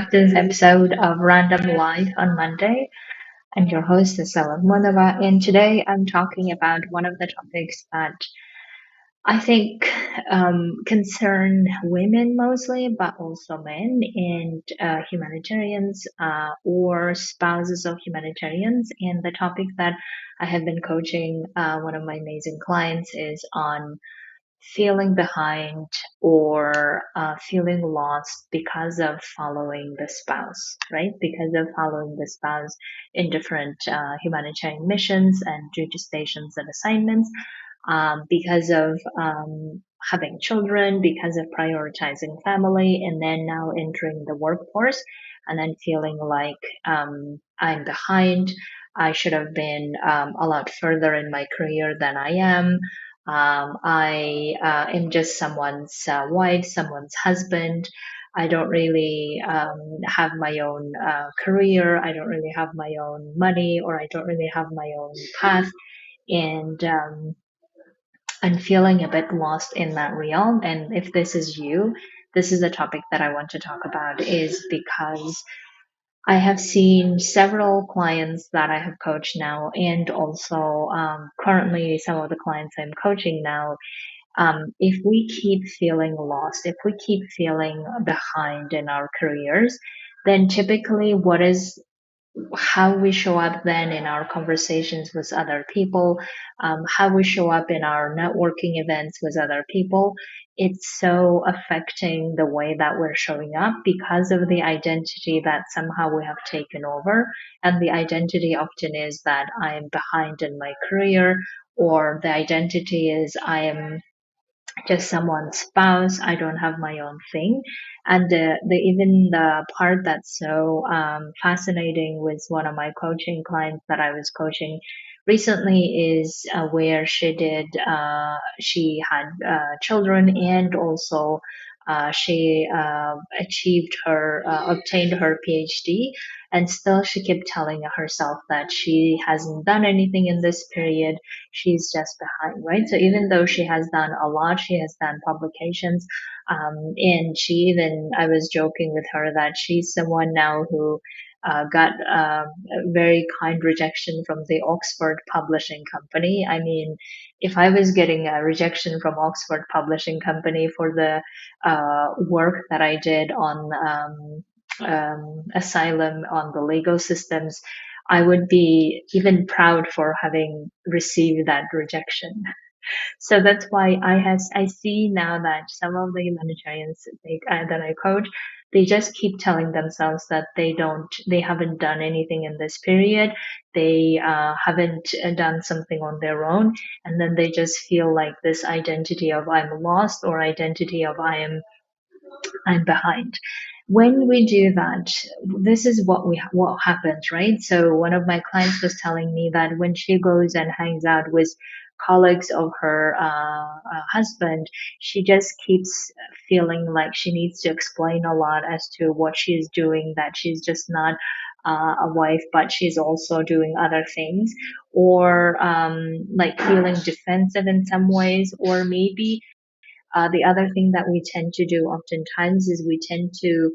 back to this episode of Random Life on Monday. I'm your host, Salam Monava, and today I'm talking about one of the topics that I think concern women mostly, but also men and humanitarians or spouses of humanitarians. And the topic that I have been coaching one of my amazing clients is on feeling behind or feeling lost because of following the spouse, right? Because of following the spouse in different humanitarian missions and duty stations and assignments, because of having children, because of prioritizing family, and then now entering the workforce and then feeling like I'm behind. I should have been a lot further in my career than I am. I am just someone's wife, someone's husband. I don't really have my own career. I don't really have my own money, or I don't really have my own path. And I'm feeling a bit lost in that realm. And if this is you, this is the topic that I want to talk about, is because I have seen several clients that I have coached now, and also currently some of the clients I'm coaching now. If we keep feeling lost, if we keep feeling behind in our careers, then typically what is how we show up then in our conversations with other people, how we show up in our networking events with other people, it's so affecting the way that we're showing up because of the identity that somehow we have taken over. And the identity often is that I am behind in my career, or the identity is I am just someone's spouse. I don't have my own thing. And the even the part that's so fascinating with one of my coaching clients that I was coaching recently is where she had children, and also she obtained her PhD, and still she kept telling herself that she hasn't done anything in this period. She's just behind, right? So even though she has done a lot, she has done publications, and I was joking with her that she's someone now who got a very kind rejection from the Oxford Publishing Company. I mean, if I was getting a rejection from Oxford Publishing Company for the work that I did on asylum, on the legal systems, I would be even proud for having received that rejection. So that's why I see now that some of the humanitarians that I coach, they just keep telling themselves that they haven't done anything in this period. They haven't done something on their own, and then they just feel like this identity of I'm lost, or identity of I'm behind. When we do that, this is what happens, right? So one of my clients was telling me that when she goes and hangs out with colleagues of her husband, she just keeps feeling like she needs to explain a lot as to what she's doing, that she's just not a wife, but she's also doing other things, or like feeling defensive in some ways, or maybe the other thing that we tend to do oftentimes is we tend to,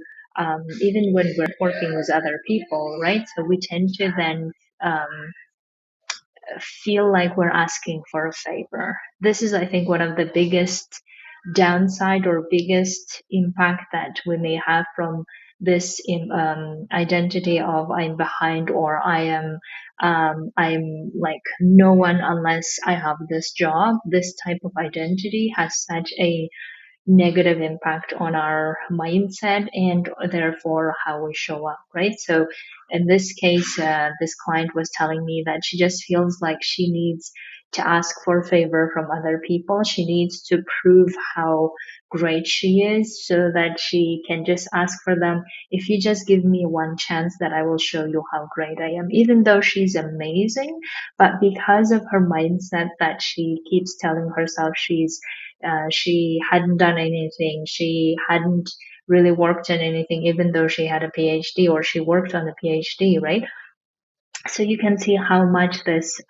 even when we're working with other people, right? So we tend to then um, feel like we're asking for a favor. This is, I think, one of the biggest downside or biggest impact that we may have from this identity of I'm behind, or I'm like no one unless I have this job. This type of identity has such a negative impact on our mindset, and therefore how we show up, right? So in this case, this client was telling me that she just feels like she needs to ask for a favor from other people. She needs to prove how great she is, so that she can just ask for them, if you just give me one chance, that I will show you how great I am, even though she's amazing. But because of her mindset that she keeps telling herself she hadn't done anything. She hadn't really worked on anything, even though she had a PhD, or she worked on a PhD, right? So you can see how much this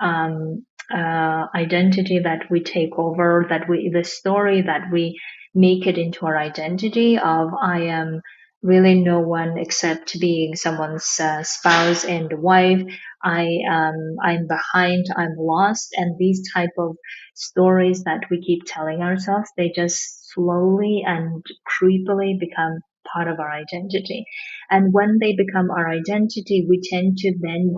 identity that we take over, the story that we make it into our identity of I am really no one except being someone's spouse and wife. I'm behind, I'm lost, and these type of stories that we keep telling ourselves, they just slowly and creepily become part of our identity. And when they become our identity, we tend to then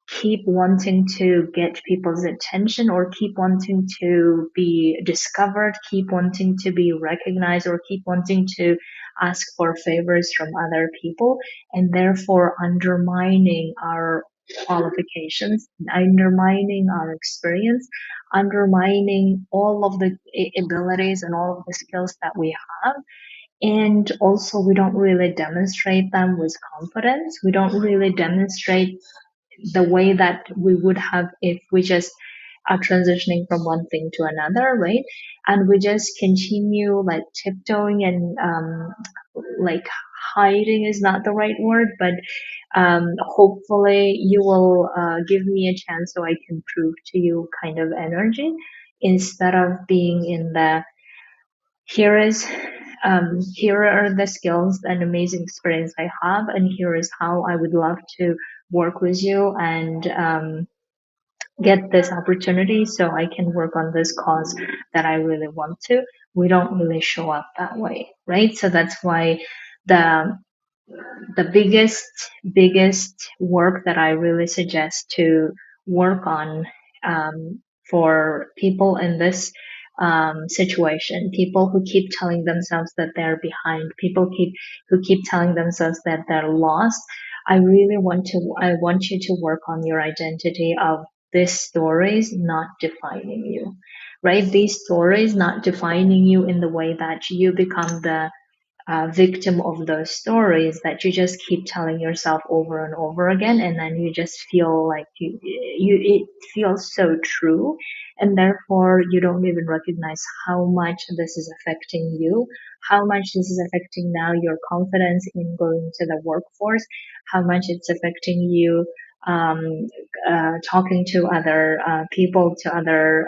keep wanting to get people's attention, or keep wanting to be discovered, keep wanting to be recognized, or keep wanting to ask for favors from other people, and therefore undermining our qualifications, undermining our experience, undermining all of the abilities and all of the skills that we have. And also, we don't really demonstrate them with confidence. We don't really demonstrate the way that we would have if we just are transitioning from one thing to another, right? And we just continue like tiptoeing and like hiding is not the right word, but hopefully you will give me a chance so I can prove to you kind of energy, instead of being in the here is here are the skills and amazing experience I have, and here is how I would love to work with you and get this opportunity so I can work on this cause that I really want to. We don't really show up that way, right? So that's why the the biggest work that I really suggest to work on for people in this situation, people who keep telling themselves that they're behind, people who keep telling themselves that they're lost. I want you to work on your identity of these stories not defining you, right? These stories not defining you in the way that you become the victim of those stories that you just keep telling yourself over and over again, and then you just feel like you it feels so true, and therefore you don't even recognize how much this is affecting you, how much this is affecting now your confidence in going to the workforce, how much it's affecting you talking to other people, to other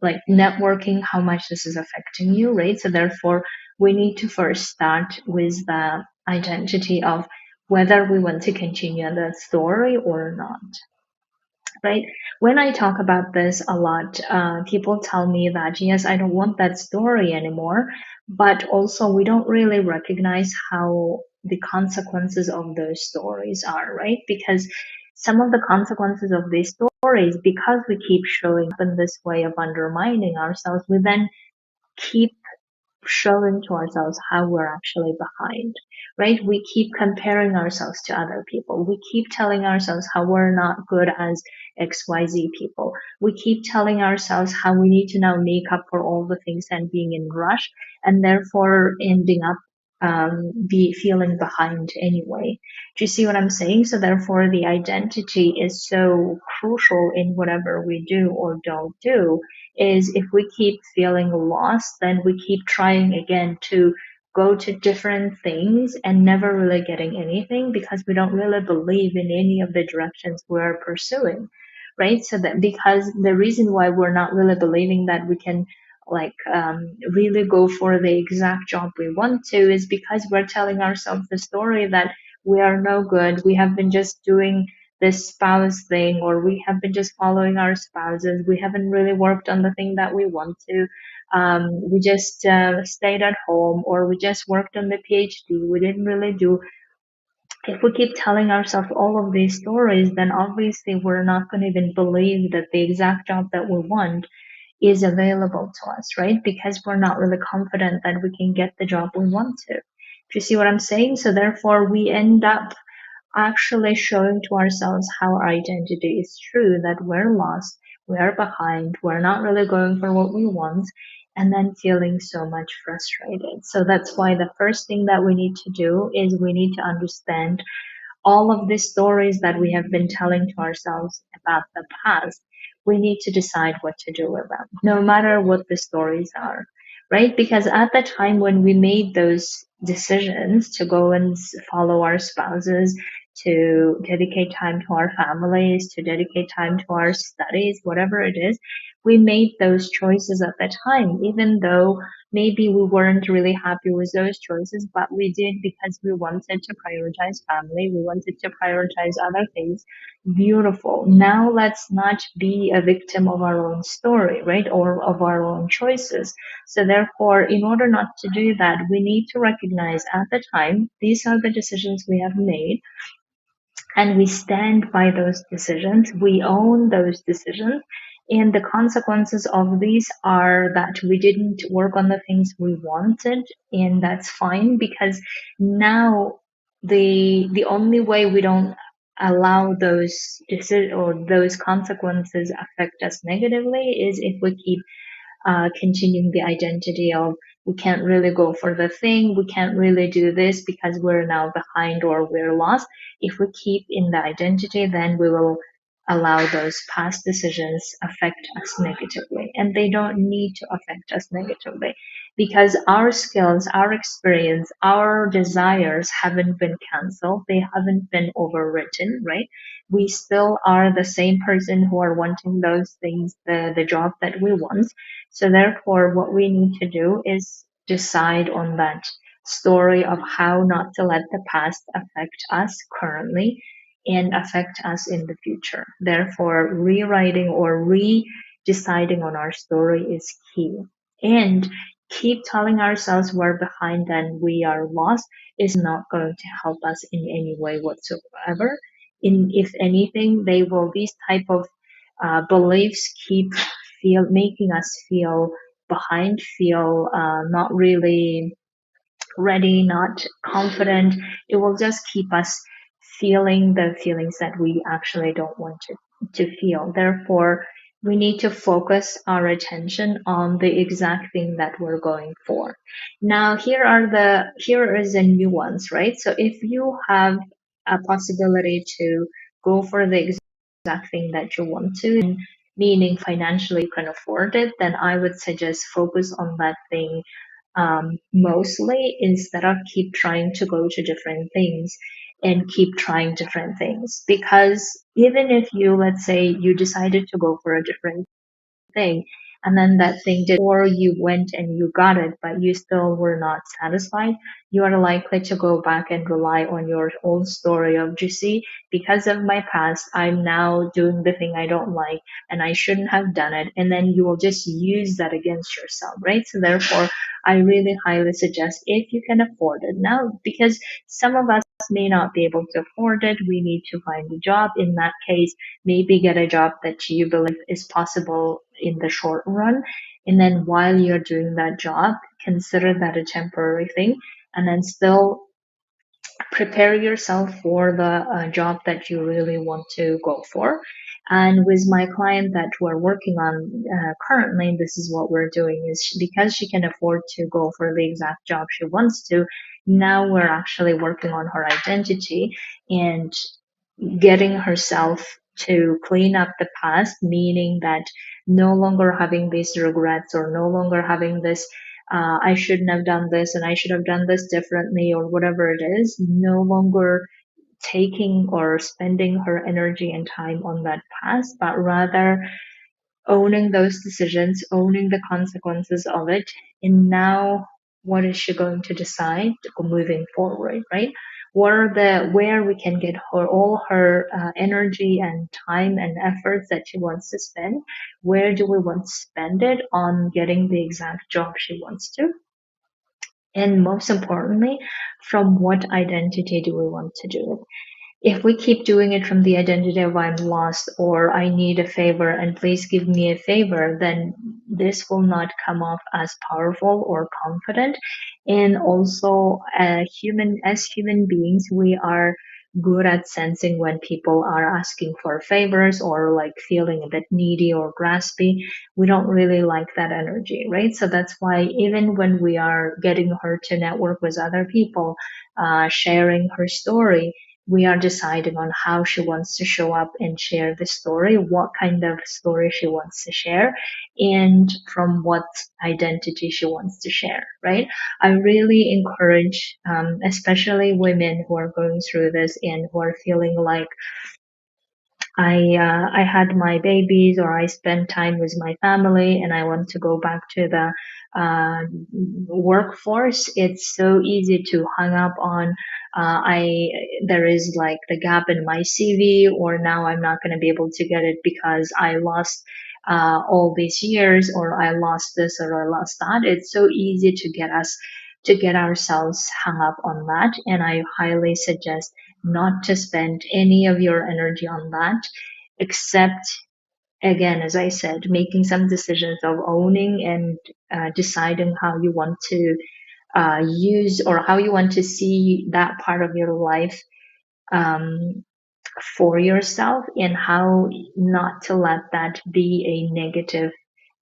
like networking, how much this is affecting you, right? So therefore we need to first start with the identity of whether we want to continue the story or not, right? When I talk about this a lot, people tell me that, yes, I don't want that story anymore, but also we don't really recognize how the consequences of those stories are, right? Because some of the consequences of these stories, because we keep showing up in this way of undermining ourselves, we then keep showing to ourselves how we're actually behind, right? We keep comparing ourselves to other people. We keep telling ourselves how we're not good as XYZ people. We keep telling ourselves how we need to now make up for all the things and being in rush, and therefore ending up be feeling behind anyway. Do you see what I'm saying? So therefore the identity is so crucial in whatever we do or don't do. Is if we keep feeling lost, then we keep trying again to go to different things and never really getting anything, because we don't really believe in any of the directions we're pursuing, right? So that because the reason why we're not really believing that we can like really go for the exact job we want to is because we're telling ourselves the story that we are no good, we have been just doing this spouse thing, or we have been just following our spouses, we haven't really worked on the thing that we want to, we just stayed at home, or we just worked on the PhD, we didn't really do. If we keep telling ourselves all of these stories, then obviously we're not going to even believe that the exact job that we want is available to us, right? Because we're not really confident that we can get the job we want to. Do you see what I'm saying? So therefore we end up actually showing to ourselves how our identity is true, that we're lost, we're behind, we're not really going for what we want, and then feeling so much frustrated. So that's why the first thing that we need to do is we need to understand all of the stories that we have been telling to ourselves about the past. We need to decide what to do with them, no matter what the stories are, right? Because at the time when we made those decisions to go and follow our spouses, to dedicate time to our families, to dedicate time to our studies, whatever it is, we made those choices at the time, even though maybe we weren't really happy with those choices, but we did because we wanted to prioritize family. We wanted to prioritize other things. Beautiful. Now let's not be a victim of our own story, right? Or of our own choices. So therefore, in order not to do that, we need to recognize at the time, these are the decisions we have made, and we stand by those decisions. We own those decisions. And the consequences of these are that we didn't work on the things we wanted, and that's fine, because now the only way we don't allow those decisions or those consequences affect us negatively is if we keep continuing the identity of we can't really go for the thing, we can't really do this because we're now behind or we're lost. If we keep in the identity, then we will allow those past decisions affect us negatively. And they don't need to affect us negatively because our skills, our experience, our desires haven't been canceled. They haven't been overwritten, right? We still are the same person who are wanting those things, the job that we want. So therefore, what we need to do is decide on that story of how not to let the past affect us currently and affect us in the future. Therefore, rewriting or re-deciding on our story is key. And keep telling ourselves we're behind and we are lost is not going to help us in any way whatsoever. If anything, they will these type of beliefs keep making us feel behind, feel not really ready, not confident. It will just keep us feeling the feelings that we actually don't want to feel. Therefore, we need to focus our attention on the exact thing that we're going for. Now, here is a nuance, right? So if you have a possibility to go for the exact thing that you want to, meaning financially you can afford it, then I would suggest focus on that thing mostly, instead of keep trying to go to different things and keep trying different things. Because even if you, let's say, you decided to go for a different thing and then that thing did, or you went and you got it but you still were not satisfied, you are likely to go back and rely on your own story of, you see, because of my past I'm now doing the thing I don't like and I shouldn't have done it, and then you will just use that against yourself, right? So therefore, I really highly suggest, if you can afford it now, because some of us may not be able to afford it, we need to find a job. In that case, maybe get a job that you believe is possible in the short run. And then while you're doing that job, consider that a temporary thing, and then still prepare yourself for the job that you really want to go for. And with my client that we're working on currently, this is what we're doing is because she can afford to go for the exact job she wants to, now we're actually working on her identity and getting herself to clean up the past, meaning that no longer having these regrets or no longer having this, I shouldn't have done this and I should have done this differently or whatever it is, no longer taking or spending her energy and time on that past, but rather owning those decisions, owning the consequences of it, and now what is she going to decide moving forward, right? Where we can get her all her energy and time and efforts that she wants to spend, where do we want to spend it on getting the exact job she wants to, and most importantly, from what identity do we want to do it? If we keep doing it from the identity of I'm lost or I need a favor and please give me a favor, then this will not come off as powerful or confident. And also, as human beings, we are good at sensing when people are asking for favors or like feeling a bit needy or graspy. We don't really like that energy, right? So that's why even when we are getting her to network with other people, sharing her story, we are deciding on how she wants to show up and share the story, what kind of story she wants to share, and from what identity she wants to share, right? I really encourage, especially women who are going through this and who are feeling like I had my babies or I spent time with my family and I want to go back to the uh, workforce, it's so easy to hang up on I there is like the gap in my CV, or now I'm not going to be able to get it because I lost all these years, or I lost this, or I lost that. It's so easy to get ourselves hung up on that, and I highly suggest not to spend any of your energy on that, except, again, as I said, making some decisions of owning and deciding how you want to use or how you want to see that part of your life um, for yourself, and how not to let that be a negative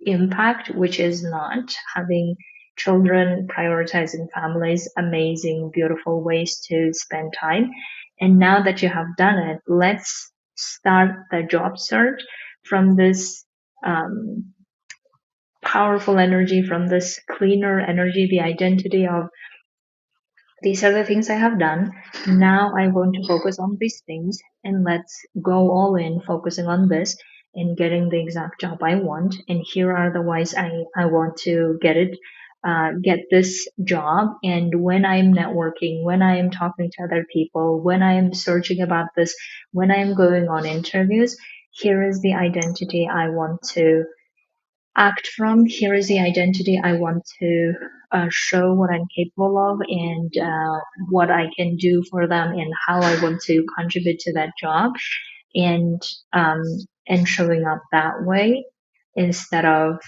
impact, which is not having children, prioritizing families, amazing, beautiful ways to spend time. And now that you have done it, let's start the job search from this um, powerful energy, from this cleaner energy, the identity of these are the things I have done. Now I want to focus on these things, and let's go all in focusing on this and getting the exact job I want. And here are the ways I want to get it, get this job. And when I'm networking, when I am talking to other people, when I am searching about this, when I am going on interviews, here is the identity I want to act from. Here is the identity I want to show what I'm capable of, and what I can do for them, and how I want to contribute to that job, and um, and showing up that way instead of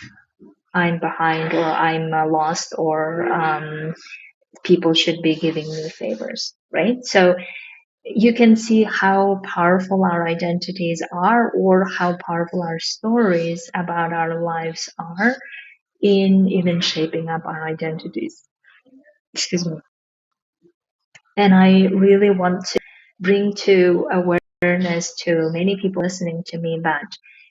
I'm behind, or I'm lost, or people should be giving me favors, right? So you can see how powerful our identities are, or how powerful our stories about our lives are in even shaping up our identities. Excuse me. And I really want to bring to awareness to many people listening to me that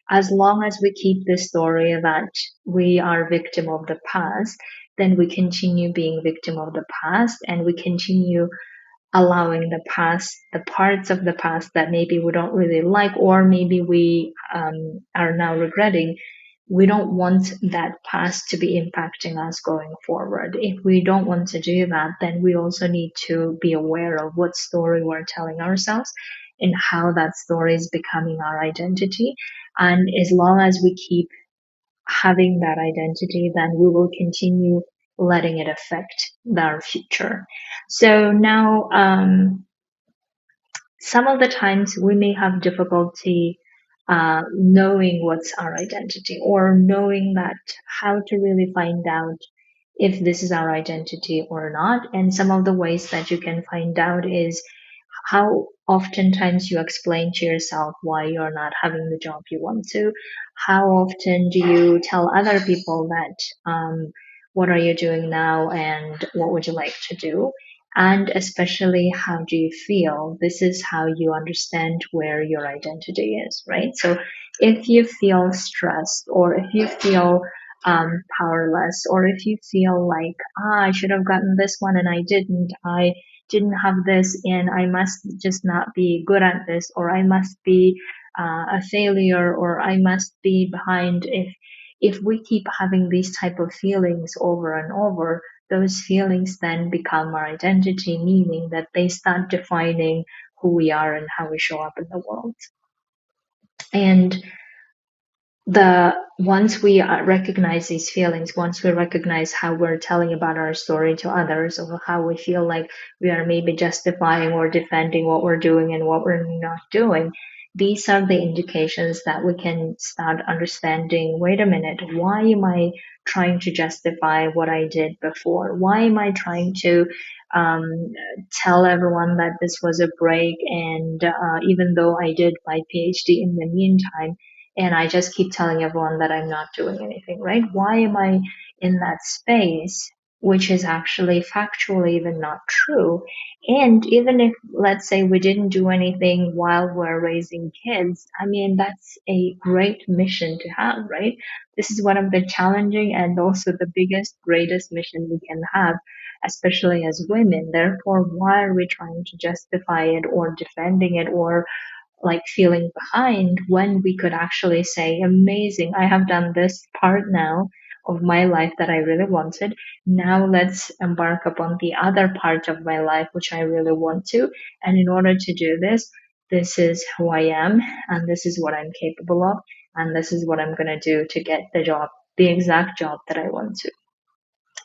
as long as we keep the story that we are victim of the past, then we continue being victim of the past, and we continue allowing the past, the parts of the past that maybe we don't really like, or maybe we are now regretting. We don't want that past to be impacting us going forward. If we don't want to do that, then we also need to be aware of what story we're telling ourselves and how that story is becoming our identity. And as long as we keep having that identity, then we will continue letting it affect our future. So now, some of the times we may have difficulty knowing what's our identity, or knowing that how to really find out if this is our identity or not. And some of the ways that you can find out is how oftentimes you explain to yourself why you're not having the job you want to. How often do you tell other people that what are you doing now and what would you like to do? And especially, how do you feel? This is how you understand where your identity is, right? So if you feel stressed, or if you feel powerless, or if you feel like, I should have gotten this one and I didn't have this, and I must just not be good at this, or I must be a failure, or I must be behind. If we keep having these type of feelings over and over, those feelings then become our identity, meaning that they start defining who we are and how we show up in the world. And the once we recognize these feelings, once we recognize how we're telling about our story to others, or how we feel like we are maybe justifying or defending what we're doing and what we're not doing, these are the indications that we can start understanding, wait a minute, why am I trying to justify what I did before? Why am I trying to um, tell everyone that this was a break, and even though I did my PhD in the meantime, and I just keep telling everyone that I'm not doing anything, right? Why am I in that space, which is actually factually even not true? And even if, let's say, we didn't do anything while we're raising kids, I mean, that's a great mission to have, right? This is one of the challenging and also the biggest, greatest mission we can have, especially as women. Therefore, why are we trying to justify it, or defending it, or like feeling behind when we could actually say, amazing, I have done this part now of my life that I really wanted. Now let's embark upon the other part of my life, which I really want to. And in order to do this, this is who I am, and this is what I'm capable of, and this is what I'm going to do to get the job, the exact job that I want to.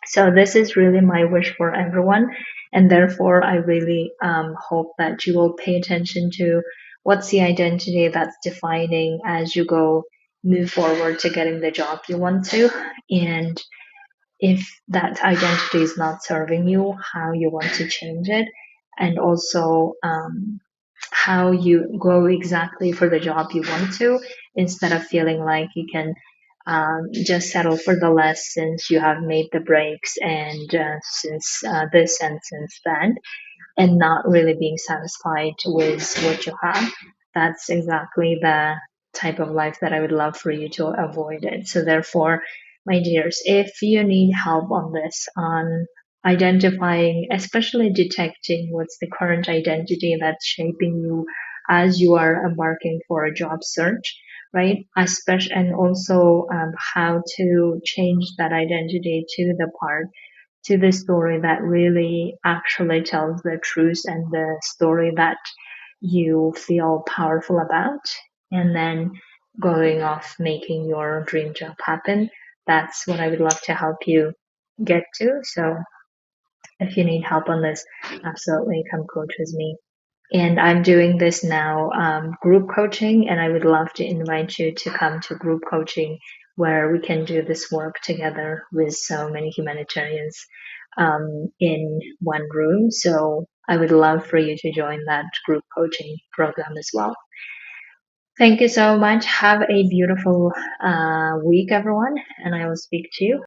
So this is really my wish for everyone, and therefore I really hope that you will pay attention to what's the identity that's defining as you go move forward to getting the job you want to, and if that identity is not serving you, how you want to change it, and also how you go exactly for the job you want to, instead of feeling like you can just settle for the less since you have made the breaks and since this and since that, and not really being satisfied with what you have. That's exactly the type of life that I would love for you to avoid it. So therefore, my dears, if you need help on this, on identifying, especially detecting what's the current identity that's shaping you as you are embarking for a job search, right? Especially, and also how to change that identity to the part, to the story that really actually tells the truth and the story that you feel powerful about, and then going off making your dream job happen. That's what I would love to help you get to. So if you need help on this, absolutely come coach with me. And I'm doing this now, group coaching, and I would love to invite you to come to group coaching where we can do this work together with so many humanitarians in one room. So I would love for you to join that group coaching program as well. Thank you so much. Have a beautiful week, everyone, and I will speak to you